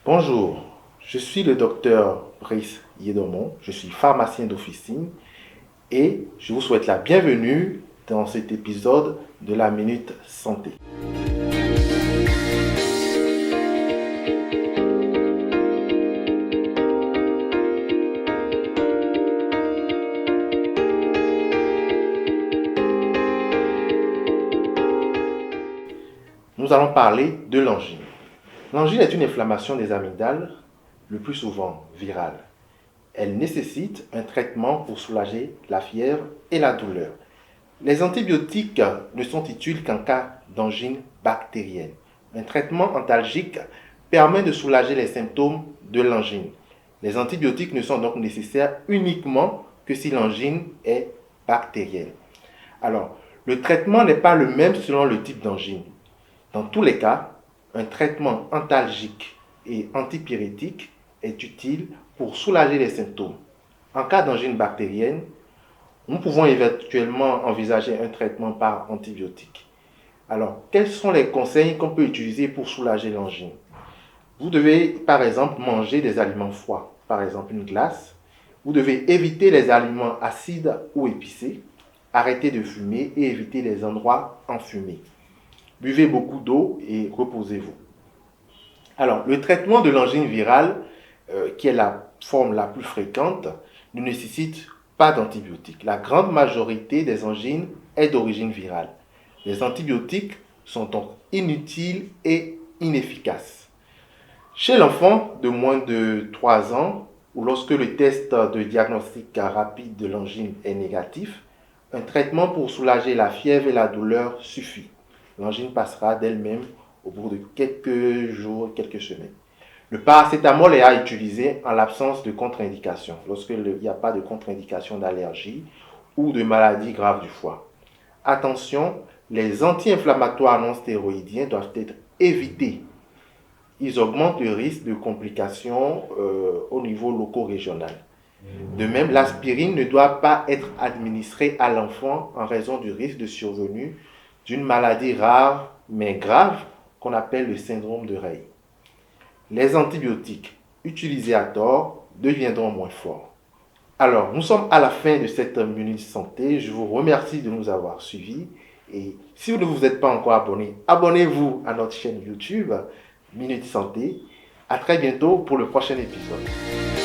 Bonjour, je suis le docteur Brice Yedomon, je suis pharmacien d'officine et je vous souhaite la bienvenue dans cet épisode de la Minute Santé. Nous allons parler de l'angine. L'angine est une inflammation des amygdales, le plus souvent virale. Elle nécessite un traitement pour soulager la fièvre et la douleur. Les antibiotiques ne sont utiles qu'en cas d'angine bactérienne. Un traitement antalgique permet de soulager les symptômes de l'angine. Les antibiotiques ne sont donc nécessaires uniquement que si l'angine est bactérienne. Alors, le traitement n'est pas le même selon le type d'angine. Dans tous les cas, un traitement antalgique et antipyrétique est utile pour soulager les symptômes. En cas d'angine bactérienne, nous pouvons éventuellement envisager un traitement par antibiotique. Alors, quels sont les conseils qu'on peut utiliser pour soulager l'angine? Vous devez, par exemple, manger des aliments froids, par exemple une glace. Vous devez éviter les aliments acides ou épicés. Arrêter de fumer et éviter les endroits enfumés. Buvez beaucoup d'eau et reposez-vous. Alors, le traitement de l'angine virale, qui est la forme la plus fréquente, ne nécessite pas d'antibiotiques. La grande majorité des angines est d'origine virale. Les antibiotiques sont donc inutiles et inefficaces. Chez l'enfant de moins de 3 ans, ou lorsque le test de diagnostic rapide de l'angine est négatif, un traitement pour soulager la fièvre et la douleur suffit. L'angine passera d'elle-même au bout de quelques jours, quelques semaines. Le paracétamol est à utiliser en l'absence de contre-indication, lorsqu'il n'y a pas de contre-indication d'allergie ou de maladie grave du foie. Attention, les anti-inflammatoires non stéroïdiens doivent être évités. Ils augmentent le risque de complications au niveau loco-régional. De même, l'aspirine ne doit pas être administrée à l'enfant en raison du risque de survenue d'une maladie rare mais grave qu'on appelle le syndrome de Rey. Les antibiotiques utilisés à tort deviendront moins forts. Alors, nous sommes à la fin de cette minute santé. Je vous remercie de nous avoir suivis. Et si vous ne vous êtes pas encore abonné, abonnez-vous à notre chaîne YouTube Minute Santé. À très bientôt pour le prochain épisode.